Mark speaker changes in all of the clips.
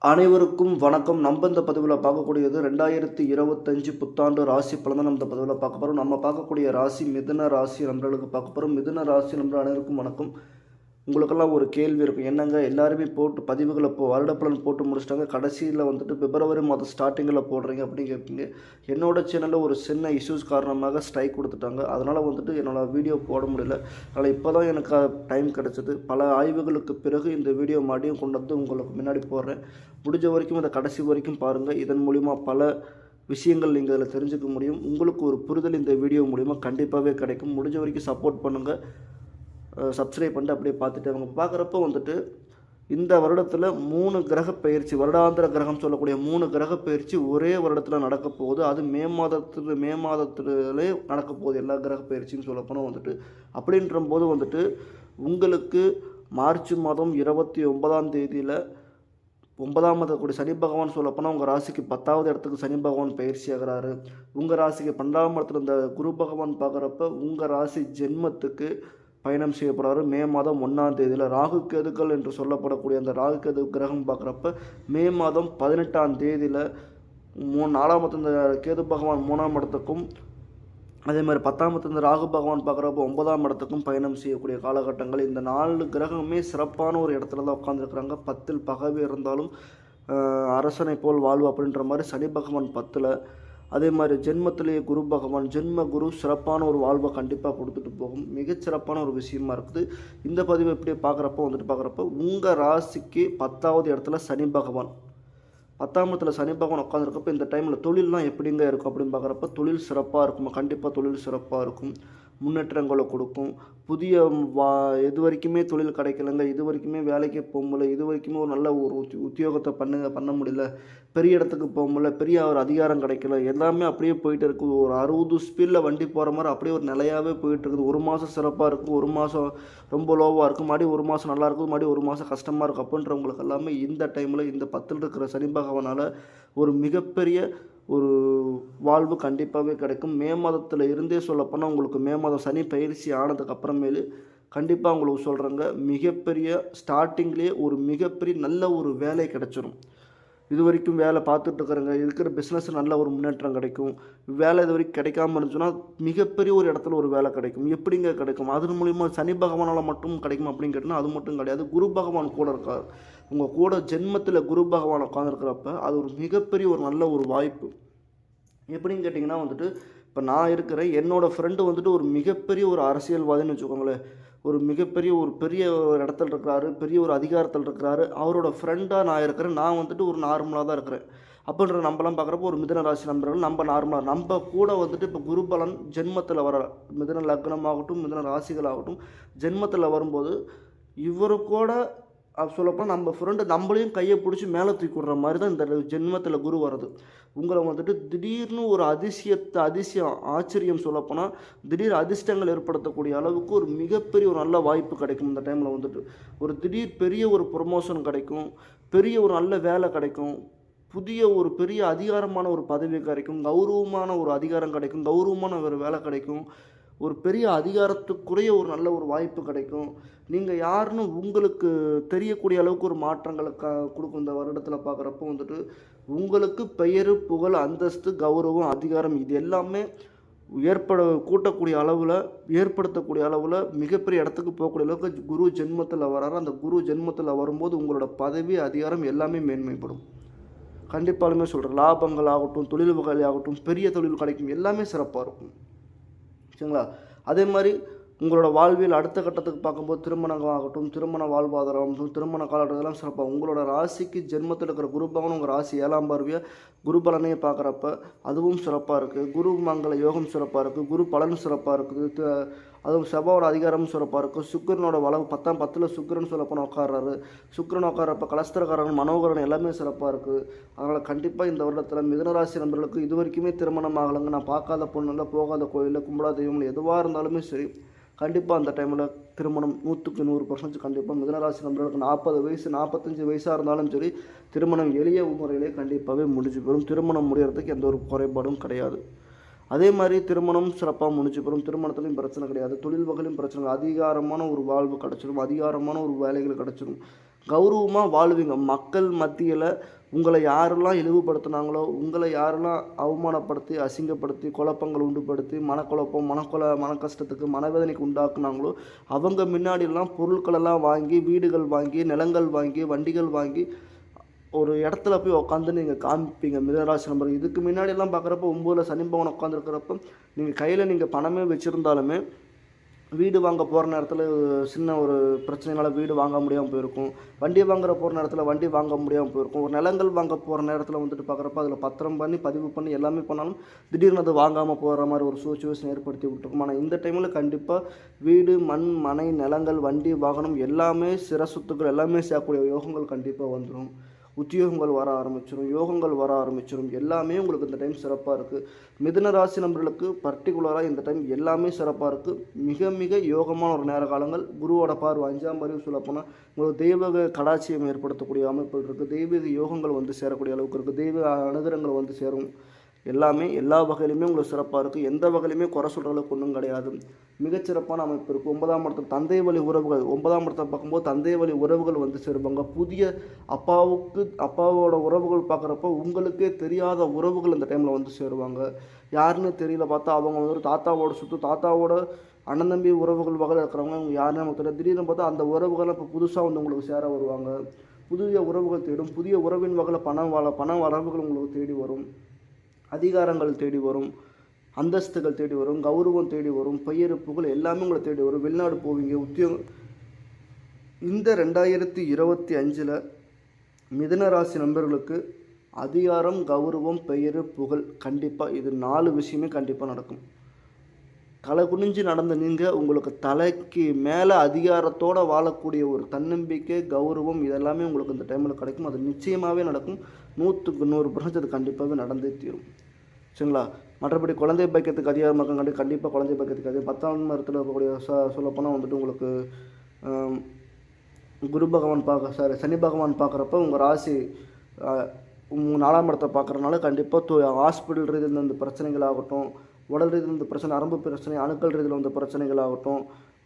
Speaker 1: அனைவருக்கும் வணக்கம். நம்ம இந்த பதிவில் பார்க்கக்கூடியது 2025 புத்தாண்டு ராசி பலன் தான் நம்ம இந்த பதிவில் பார்க்க போகிறோம். நம்ம பார்க்கக்கூடிய ராசி மிதுன ராசி நண்பர்களுக்கு பார்க்க போகிறோம். மிதுன ராசி நண்பர்கள் அனைவருக்கும் வணக்கம். உங்களுக்கெல்லாம் ஒரு கேள்வி இருக்கும், என்னங்க எல்லாருமே போட்டு பதிவுகளை வருட பலன் போட்டு முடிச்சிட்டாங்க, கடைசியில் வந்துட்டு பிப்ரவரி மாதம் ஸ்டார்டிங்கில் போடுறீங்க அப்படின்னு கேட்பீங்க. என்னோட சேனலில் ஒரு சின்ன இஷ்யூஸ் காரணமாக ஸ்ட்ரைக் கொடுத்துட்டாங்க. அதனால் வந்துட்டு என்னோடய வீடியோ போட முடியல. அதனால் இப்போ தான் எனக்கு டைம் கிடச்சிது. பல ஆய்வுகளுக்கு பிறகு இந்த வீடியோ மறுபடியும் கொண்டு வந்து உங்களுக்கு முன்னாடி போடுறேன். முடிஞ்ச வரைக்கும் அதை கடைசி வரைக்கும் பாருங்கள். இதன் மூலிமா பல விஷயங்கள் நீங்கள் அதில் தெரிஞ்சுக்க முடியும். உங்களுக்கு ஒரு புரிதல் இந்த வீடியோ மூலிமா கண்டிப்பாகவே கிடைக்கும். முடிஞ்ச வரைக்கும் சப்போர்ட் பண்ணுங்கள். சப்ஸ்கிரைப் பண்ணிட்டு அப்படியே பார்த்துட்டு அவங்க பார்க்குறப்போ வந்துட்டு இந்த வருடத்தில் 3 கிரக பயிற்சி, வருடாந்திர கிரகம் சொல்லக்கூடிய 3 கிரக பயிற்சி ஒரே வருடத்தில் நடக்க போகுது. அது மே மாதத்திலே நடக்க போகுது. எல்லா கிரக பயிற்சின்னு சொல்லப்போனால் வந்துட்டு அப்படின்ற போது வந்துட்டு உங்களுக்கு மார்ச் மாதம் 29ஆம் தேதியில் 9ஆம் கூடிய சனி பகவான் சொல்லப்போனால் உங்கள் ராசிக்கு 10வது இடத்துக்கு சனி பகவான் பயிற்சி ஆகிறாரு. உங்கள் ராசிக்கு 12ஆம் இடத்துல இந்த குரு பகவான் பார்க்குறப்ப உங்கள் ராசி ஜென்மத்துக்கு பயணம் செய்யப்படுறாரு. மே மாதம் 1ஆம் தேதியில் ராகு கேதுக்கள் என்று சொல்லப்படக்கூடிய அந்த ராகு கேது கிரகம் பார்க்குறப்ப மே மாதம் 18ஆம் தேதியில் 4ஆம் இடத்துல கேது பகவான் 3ஆம் இடத்துக்கும், அதே மாதிரி 10ஆம் இடத்துல ராகு பகவான் பார்க்குறப்ப 9ஆம் இடத்துக்கும் பயணம் செய்யக்கூடிய காலகட்டங்கள். இந்த 4 கிரகமே சிறப்பான ஒரு இடத்துல தான் உட்காந்துருக்குறாங்க. 10ல் பகவே இருந்தாலும் அரசனை போல் வாழ்வு அப்படின்ற மாதிரி சனி பகவான் 10ல், அதே மாதிரி ஜென்மத்திலேயே குரு பகவான், ஜென்ம குரு சிறப்பான ஒரு வாழ்வை கண்டிப்பாக கொடுத்துட்டு போகும். மிகச்சிறப்பான ஒரு விஷயமா இருக்குது. இந்த பதிவை எப்படி பார்க்குறப்போ உங்கள் ராசிக்கு 10வது இடத்துல சனி பகவான், 10ஆம் இடத்துல சனி பகவான் உட்காந்துருக்கப்போ இந்த டைமில் தொழிலெலாம் எப்படிங்க இருக்கும் அப்படின்னு பார்க்குறப்ப தொழில் சிறப்பாக இருக்கும். கண்டிப்பாக தொழில் சிறப்பாக இருக்கும், முன்னேற்றங்களை கொடுக்கும். புதிய இது வரைக்குமே தொழில் கிடைக்கலங்க, இது வரைக்குமே வேலைக்கு போக முடியல, இது வரைக்குமே ஒரு நல்ல ஒரு உத்தியோகத்தை பண்ண முடியல, பெரிய இடத்துக்கு போக முடியல, பெரிய ஒரு அதிகாரம் கிடைக்கல, எல்லாமே அப்படியே போயிட்டு இருக்குது. ஒரு 60 ஸ்பீடில் வண்டி போகிற மாதிரி அப்படியே ஒரு நிலையாகவே போயிட்டு இருக்குது. ஒரு மாதம் சிறப்பாக இருக்கும், ஒரு மாதம் ரொம்ப லோவாக இருக்கும், மறுபடியும் ஒரு மாதம் நல்லா இருக்கும், மறுபடியும் ஒரு மாதம் கஷ்டமாக இருக்கும். அப்படின்றவங்களுக்கு எல்லாமே இந்த டைமில் இந்த 10ல் இருக்கிற சனி பகவானால் ஒரு மிகப்பெரிய ஒரு வாழ்வு கண்டிப்பாகவே கிடைக்கும். மே மாதத்தில் இருந்தே சொல்லப்போனால் உங்களுக்கு மே மாதம் சனி பயிற்சி ஆனதுக்கு அப்புறமேலு கண்டிப்பாக உங்களுக்கு சொல்கிறேங்க, மிகப்பெரிய ஸ்டார்டிங்லேயே ஒரு மிகப்பெரிய நல்ல ஒரு வேலை கிடச்சிரும். இது வரைக்கும் வேலை பார்த்துட்ருக்குறேங்க, இருக்கிற பிஸ்னஸ் நல்ல ஒரு முன்னேற்றம் கிடைக்கும். வேலை இது வரைக்கும் கிடைக்காம இருந்துச்சுன்னா மிகப்பெரிய ஒரு இடத்துல ஒரு வேலை கிடைக்கும். எப்படிங்க கிடைக்கும்? அதன் மூலிமா சனி பகவானால் மட்டும் கிடைக்கும் அப்படின்னு கேட்டால் அது மட்டும் கிடையாது. குரு பகவான் கூட இருக்கார். உங்கள் கூட ஜென்மத்தில் குரு பகவான் உட்காந்துருக்கிறப்ப அது ஒரு மிகப்பெரிய ஒரு நல்ல ஒரு வாய்ப்பு. எப்படின்னு கேட்டிங்கன்னா வந்துட்டு இப்போ நான் இருக்கிறேன், என்னோடய ஃப்ரெண்டு வந்துட்டு ஒரு மிகப்பெரிய ஒரு அரசியல்வாதின்னு வச்சுக்கோங்களேன். ஒரு மிகப்பெரிய ஒரு பெரிய ஒரு இடத்துல இருக்கிறாரு, பெரிய ஒரு அதிகாரத்தில் இருக்கிறாரு. அவரோட ஃப்ரெண்டாக நான் இருக்கிறேன். நான் வந்துட்டு ஒரு நார்மலாக தான் இருக்கிறேன். அப்படின்ற நம்மலாம் பார்க்குறப்போ ஒரு மிதுன ராசி நண்பர்கள் நம்ம நார்மலாக நம்ம கூட வந்துட்டு இப்போ குருபலன் ஜென்மத்தில் வர மிதுன லக்னமாகட்டும், மிதுன ராசிகளாகட்டும் ஜென்மத்தில் வரும்போது இவரு கூட சொல்லப்போனால் நம்ம ஃப்ரெண்டு நம்மளையும் கையை பிடிச்சி மேலே தூக்கி விடுற மாதிரி தான் இந்த ஜென்மத்தில் குரு வர்றது. உங்களை வந்துட்டு திடீர்னு ஒரு அதிசயம் ஆச்சரியம் சொல்லப்போனால் திடீர் அதிர்ஷ்டங்கள் ஏற்படுத்தக்கூடிய அளவுக்கு ஒரு மிகப்பெரிய ஒரு நல்ல வாய்ப்பு கிடைக்கும். இந்த டைமில் வந்துட்டு ஒரு திடீர் பெரிய ஒரு ப்ரொமோஷன் கிடைக்கும், பெரிய ஒரு நல்ல வேலை கிடைக்கும், புதிய ஒரு பெரிய அதிகாரமான ஒரு பதவி கிடைக்கும், கௌரவமான ஒரு அதிகாரம் கிடைக்கும், கௌரவமான ஒரு வேலை கிடைக்கும், ஒரு பெரிய அதிகாரத்துக்குரிய ஒரு நல்ல ஒரு வாய்ப்பு கிடைக்கும். நீங்கள் யாருன்னு உங்களுக்கு தெரியக்கூடிய அளவுக்கு ஒரு மாற்றங்களை கொடுக்கும். இந்த வருடத்தில் பார்க்குறப்போ வந்துட்டு உங்களுக்கு பெயர், புகழ், அந்தஸ்து, கௌரவம், அதிகாரம் இது எல்லாமே கூட்டக்கூடிய அளவில், ஏற்படுத்தக்கூடிய அளவில் மிகப்பெரிய இடத்துக்கு போகக்கூடிய அளவுக்கு குரு ஜென்மத்தில் வராரு. அந்த குரு ஜென்மத்தில் வரும்போது உங்களோட பதவி, அதிகாரம் எல்லாமே மேன்மைப்படும். கண்டிப்பாலுமே சொல்கிறேன், லாபங்கள் ஆகட்டும், தொழில் வகை ஆகட்டும், பெரிய தொழில் கிடைக்கும், எல்லாமே சிறப்பாக இருக்கும். சரிங்களா? அதே மாதிரி உங்களோட வாழ்வியல் அடுத்த கட்டத்துக்கு பார்க்கும்போது திருமணம் ஆகட்டும், திருமண வாழ்வாதாரம், திருமண காலகட்டத்தெல்லாம் சிறப்பாக உங்களோட ராசிக்கு ஜென்மத்தில் இருக்கிற குரு பகவான் உங்கள் ராசி 7ஆம் பார்வையாக குரு பலனையே பார்க்குறப்ப அதுவும் சிறப்பாக இருக்குது. குரு மங்கள யோகம் சிறப்பாக இருக்குது, குரு பலன் சிறப்பாக இருக்குது, அதுவும் செவ்வாயோட அதிகாரமும் சிறப்பாக இருக்கும். சுக்கிரனோட வளவு 10ல் சுக்கிரன் சொல்லப்போனால் உட்கார்றாரு. சுக்கிரன் உட்காரப்ப கலஸ்திரக்காரன், மனோகரன் எல்லாமே சிறப்பாக இருக்குது. அதனால் கண்டிப்பாக இந்த வருடத்தில் மிதுனராசி நண்பர்களுக்கு இது வரைக்குமே திருமணம் ஆகலைங்க, நான் பார்க்காத பொண்ணுல, போகாத கோயிலில், கும்பிடாத தெய்வங்கள் எதுவாக இருந்தாலுமே சரி, கண்டிப்பாக அந்த டைமில் திருமணம் 100க்கு 100% கண்டிப்பாக மிதுனராசி நண்பர்களுக்கு 40 வயசு 45 வயசாக இருந்தாலும் சரி திருமணம் எளிய முறையிலே கண்டிப்பாகவே முடிஞ்சு போயிடும். திருமணம் முடிகிறதுக்கு எந்த ஒரு குறைபாடும் கிடையாது. அதே மாதிரி திருமணம் சிறப்பாக முடிஞ்சு போயிடும். திருமணத்துலையும் பிரச்சனை கிடையாது, தொழில் வகையிலும் பிரச்சனை இல்லை. அதிகாரமான ஒரு வாழ்வு கிடச்சிடும், அதிகாரமான ஒரு வேலைகள் கிடச்சிடும், கௌரவமாக வாழ்வீங்க. மக்கள் மத்தியில் உங்களை யாரெல்லாம் இழிவுபடுத்தினாங்களோ, உங்களை யாரெல்லாம் அவமானப்படுத்தி, அசிங்கப்படுத்தி, குழப்பங்கள் உண்டுபடுத்தி, மனக்குழப்பம், மன கஷ்டத்துக்கு, மனவேதனைக்கு உண்டாக்குனாங்களோ, அவங்க முன்னாடியெல்லாம் பொருட்களெல்லாம் வாங்கி, வீடுகள் வாங்கி, நிலங்கள் வாங்கி, வண்டிகள் வாங்கி, ஒரு இடத்துல போய் உட்காந்து நீங்கள் காமிப்பீங்க மிதுனராசி நம்பர். இதுக்கு முன்னாடியெல்லாம் பார்க்குறப்ப 9ல் சனி பகவான் உட்காந்துருக்கிறப்ப நீங்கள் கையில் நீங்கள் பணமே வச்சுருந்தாலுமே வீடு வாங்க போகிற நேரத்தில் சின்ன ஒரு பிரச்சனைனால வீடு வாங்க முடியாமல் போயிருக்கும். வண்டி வாங்குற போகிற நேரத்தில் வண்டி வாங்க முடியாமல் போயிருக்கும். ஒரு நிலங்கள் வாங்க போகிற நேரத்தில் வந்துட்டு பார்க்குறப்ப அதில் பத்திரம் பண்ணி பதிவு பண்ணி எல்லாமே பண்ணாலும் திடீர்னு அது வாங்காமல் போகிற மாதிரி ஒரு சுச்சுவேஷன் ஏற்படுத்தி விட்டுருக்கும். ஆனால் இந்த டைமில் கண்டிப்பாக வீடு, மண், மனை, நிலங்கள், வண்டி, வாகனம் எல்லாமே சொத்துக்கள் எல்லாமே சேர்க்கக்கூடிய யோகங்கள் கண்டிப்பாக வந்துடும். உத்தியோகங்கள் வர ஆரம்பிச்சிடும், யோகங்கள் வர ஆரம்பிச்சிடும். எல்லாமே உங்களுக்கு இந்த டைம் சிறப்பாக இருக்குது. மிதுன ராசி நண்பர்களுக்கு பர்டிகுலராக இந்த டைம் எல்லாமே சிறப்பாக இருக்குது. மிக மிக யோகமான ஒரு நேர காலங்கள். குருவோட பார்வை 5ஆம் அறிவு சொல்லப்போனால் உங்களுக்கு தெய்வீக கடாட்சியம் ஏற்படுத்தக்கூடிய அமைப்புகள் இருக்குது. தெய்வீக யோகங்கள் வந்து சேரக்கூடிய அளவுக்கு இருக்குது. தெய்வ அனுகிரகங்கள் வந்து சேரும். எல்லாமே எல்லா வகையிலுமே உங்களுக்கு சிறப்பாக இருக்குது. எந்த வகையிலுமே குறை சொல்கிற அளவுக்கு ஒன்றும் கிடையாது. மிகச்சிறப்பான அமைப்பு இருக்குது. 9ஆம் இடத்துல தந்தை வழி உறவுகள், 9ஆம் இடத்தை பார்க்கும்போது தந்தை வழி உறவுகள் வந்து சேருவாங்க. புதிய அப்பாவோட உறவுகள் பார்க்குறப்போ உங்களுக்கே தெரியாத உறவுகள் இந்த டைமில் வந்து சேருவாங்க. யாருன்னு தெரியல பார்த்தா அவங்க வந்து தாத்தாவோட அண்ணன் தம்பி உறவுகள் வகையில் இருக்கிறவங்க அவங்க யாருன்னு நமக்கு தெரியாது. திடீர்னு பார்த்தா அந்த உறவுகளை இப்போ புதுசாக வந்து உங்களுக்கு சேர வருவாங்க. புதிய உறவுகள் தேடும். புதிய உறவின் வகையில் பண வரவுகள் உங்களுக்கு தேடி வரும். அதிகாரங்கள் தேடி வரும். அந்தஸ்துகள் தேடி வரும். கௌரவம் தேடி வரும். பெயர் புகழ் எல்லாமே உங்களை தேடி வரும். வெளிநாடு போவீங்க. உத்தியோகம். இந்த 2025 மிதுன ராசி நண்பர்களுக்கு அதிகாரம், கௌரவம், பெயர், புகழ் கண்டிப்பாக இது 4 விஷயமே கண்டிப்பாக நடக்கும். தலை குனிஞ்சு நடந்த நீங்கள் உங்களுக்கு தலைக்கு மேலே அதிகாரத்தோடு வாழக்கூடிய ஒரு தன்னம்பிக்கை, கௌரவம் இதெல்லாமே உங்களுக்கு இந்த டைமில் கிடைக்கும். அது நிச்சயமாகவே நடக்கும். 100க்கு 100% அது கண்டிப்பாகவே நடந்தே தீரும். சரிங்களா? மற்றபடி குழந்தை பாக்கியத்துக்கு அதிகாரம் இருக்காங்க. கண்டிப்பாக குழந்தை பாக்கியத்துக்கு அதிகம் 10ஆம் இடத்துல இருக்கக்கூடிய சொல்லப்போனால் வந்துட்டு உங்களுக்கு சனி பகவான் பார்க்குறப்ப உங்கள் ராசி 4ஆம் இடத்தை பார்க்குறதுனால கண்டிப்பாக ஹாஸ்பிட்டல் ரீதியில் இந்த பிரச்சனைகள் ஆகட்டும், உடல் ரீதியில் இந்த பிரச்சனை, நரம்பு பிரச்சனை, அணுக்கள் ரீதியில் வந்த பிரச்சனைகள் ஆகட்டும்,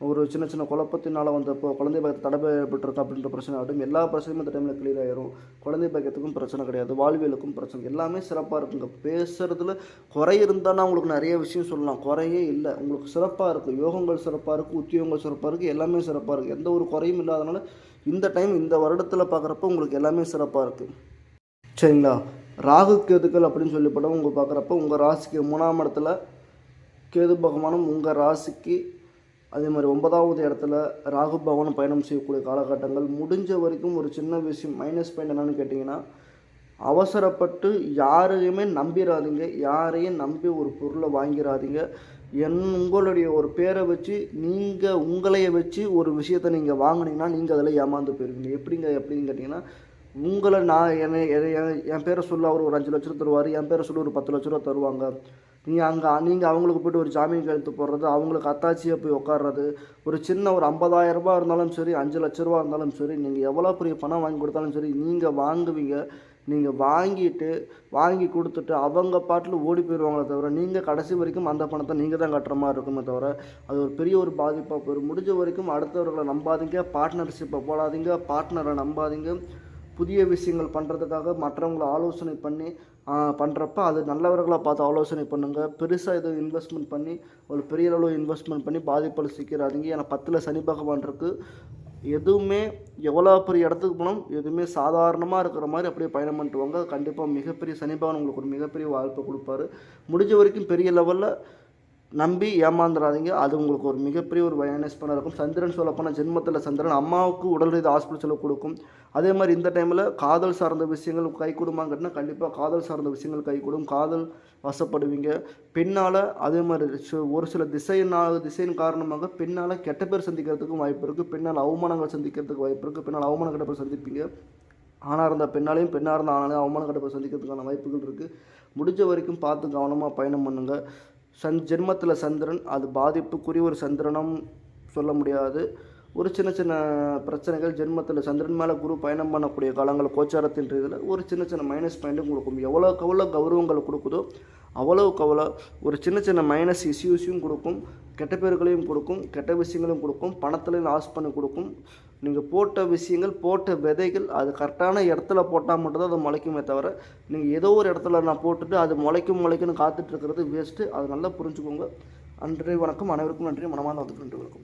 Speaker 1: ஒரு சின்ன சின்ன குழப்பத்தினால் வந்தப்போ குழந்தை பாக்கியத்தை தடை ஏற்பட்டிருக்கு அப்படின்ற பிரச்சனை ஆகட்டும், எல்லா பிரச்சனையும் இந்த டைமில் கிளியர் ஆயிரும். குழந்தை பாக்கியத்துக்கும் பிரச்சனை கிடையாது. வாழ்வியலுக்கும் பிரச்சனை எல்லாமே சிறப்பாக இருக்குங்க. பேசுகிறதுல குறை இருந்தானா உங்களுக்கு நிறைய விஷயம் சொல்லலாம். குறையே இல்லை. உங்களுக்கு சிறப்பாக இருக்குது. யோகங்கள் சிறப்பாக இருக்குது. உத்தியோகங்கள் சிறப்பாக இருக்குது. எல்லாமே சிறப்பாக இருக்குது. எந்த ஒரு குறையும் இல்லாதனால இந்த டைம் இந்த வருடத்தில் பார்க்குறப்ப உங்களுக்கு எல்லாமே சிறப்பாக இருக்குது. சரிங்களா? ராகு கேதுக்கள் அப்படின்னு சொல்லப்படும் உங்கள் பார்க்குறப்ப உங்கள் ராசிக்கு 3ஆம் இடத்துல கேது பகவானும் உங்கள் ராசிக்கு அதே மாதிரி 9வது இடத்துல ராகு பகவானும் பயணம் செய்யக்கூடிய காலகட்டங்கள். முடிஞ்ச வரைக்கும் ஒரு சின்ன விஷயம் மைனஸ் பாயிண்ட் என்னென்னு கேட்டிங்கன்னா, அவசரப்பட்டு யாரையுமே நம்பிடாதீங்க. யாரையும் நம்பி ஒரு பொருளை வாங்கிடாதீங்க. உங்களுடைய ஒரு பேரை வச்சு உங்களைய வச்சு ஒரு விஷயத்தை நீங்கள் வாங்கினீங்கன்னா நீங்கள் அதில் ஏமாந்து போயிருவீங்க. எப்படின்னு கேட்டிங்கன்னா, உங்களை என் பேரை சொல்ல அவர் ஒரு 5 லட்ச ரூபா தருவார். என் பேரை சொல்லி ஒரு 10 லட்ச ரூபா தருவாங்க. நீங்கள் அவங்களுக்கு போய்ட்டு ஒரு ஜாமீன் கையெழுத்து போடுறது, அவங்களுக்கு அத்தாட்சியாக போய் உட்கார்றது, ஒரு சின்ன ஒரு 50,000 ரூபா இருந்தாலும் சரி, 5 லட்ச ரூபா இருந்தாலும் சரி, நீங்கள் எவ்வளோ பெரிய பணம் வாங்கி கொடுத்தாலும் சரி, நீங்கள் வாங்குவீங்க. நீங்கள் வாங்கி கொடுத்துட்டு அவங்க பாட்டில் ஓடி போயிடுவாங்களே தவிர, நீங்கள் கடைசி வரைக்கும் அந்த பணத்தை நீங்கள் தான் கட்டுற மாதிரி இருக்குமே தவிர, அது ஒரு பெரிய ஒரு பாதிப்பாக போயிடும். முடிஞ்ச வரைக்கும் அடுத்தவர்களை நம்பாதீங்க. பார்ட்னர்ஷிப்பை போடாதீங்க. பார்ட்னரை நம்பாதீங்க. புதிய விஷயங்கள் பண்ணுறதுக்காக மற்றவங்களை ஆலோசனை பண்ணி பண்ணுறப்ப அது நல்லவர்களாக பார்த்து ஆலோசனை பண்ணுங்கள். பெருசாக எதுவும் இன்வெஸ்ட்மெண்ட் பண்ணி ஒரு பெரிய அளவு இன்வெஸ்ட்மெண்ட் பண்ணி பாதிப்பில் சிக்கிறாதீங்க. ஏன்னா 10ல் சனி பகவான் இருக்குது. எதுவுமே எவ்வளோ பெரிய இடத்துக்கு போனோம் எதுவுமே சாதாரணமாக இருக்கிற மாதிரி அப்படியே பயணம் பண்ணிட்டு வாங்க. கண்டிப்பாக மிகப்பெரிய சனி பகவான் உங்களுக்கு ஒரு மிகப்பெரிய வாய்ப்பை கொடுப்பாரு. முடிஞ்ச வரைக்கும் பெரிய லெவலில் நம்பி ஏமாந்துடாதீங்க. அது உங்களுக்கு ஒரு மிகப்பெரிய ஒரு மைனஸ் பண்ண இருக்கும். சந்திரன் சொல்லப்போனால் ஜென்மத்தில் சந்திரன் அம்மாவுக்கு உடல் ரீதி ஹாஸ்பிட்டல் செலவு கொடுக்கும். அதே மாதிரி இந்த டைமில் காதல் சார்ந்த விஷயங்கள் கை கொடுமாங்கன்னா கண்டிப்பாக காதல் சார்ந்த விஷயங்கள் கை கொடுக்கும். காதல் வசப்படுவீங்க. பெண்ணால் அதே மாதிரி ஒரு சில திசையின் காரணமாக பெண்ணால் கெட்ட பேர் சந்திக்கிறதுக்கும் வாய்ப்பு இருக்குது. பெண்ணால் அவமானங்கள் சந்திக்கிறதுக்கு வாய்ப்பு இருக்குது. பெண்ணால் அவமானம் கெட்ட பேர் சந்திப்பீங்க. ஆணாக இருந்தால் பெண்ணாலையும், பெண்ணாக இருந்தால் ஆனாலையும் அவமானம் கெட்ட பேர் சந்திக்கிறதுக்கான வாய்ப்புகள் இருக்குது. முடிஞ்ச வரைக்கும் பார்த்து கவனமாக பயணம் பண்ணுங்கள். ஜென்மத்தில் சந்திரன் அது பாதிப்புக்குரிய ஒரு சந்திரனும் சொல்ல முடியாது. ஒரு சின்ன சின்ன பிரச்சனைகள் ஜென்மத்தில் சந்திரன் மேலே குரு பயணம் பண்ணக்கூடிய காலங்கள் கோச்சாரத்தின் இதில் ஒரு சின்ன சின்ன மைனஸ் பாயிண்ட்டும் கொடுக்கும். எவ்வளோக்கு எவ்வளோ கௌரவங்கள் கொடுக்குதோ அவ்வளோக்கு அவ்வளோ ஒரு சின்ன சின்ன மைனஸ் இஷ்யூஸையும் கொடுக்கும், கெட்ட பேர்களையும் கொடுக்கும், கெட்ட விஷயங்களையும் கொடுக்கும், பணத்துலையும் லாஸ் பண்ணி கொடுக்கும். நீங்கள் போட்ட விஷயங்கள் போட்ட விதைகள் அது கரெக்டான இடத்துல போட்டால் மட்டும்தான் அது முளைக்குமே தவிர நீங்கள் ஏதோ ஒரு இடத்துல நான் போட்டுட்டு அது முளைக்கும்னு காத்துட்ருக்கிறது வேஸ்ட்டு. அது நல்லா புரிஞ்சுக்கோங்க. நன்றி வணக்கம். அனைவருக்கும் நன்றி. மனமார்ந்த நன்றி வணக்கம்.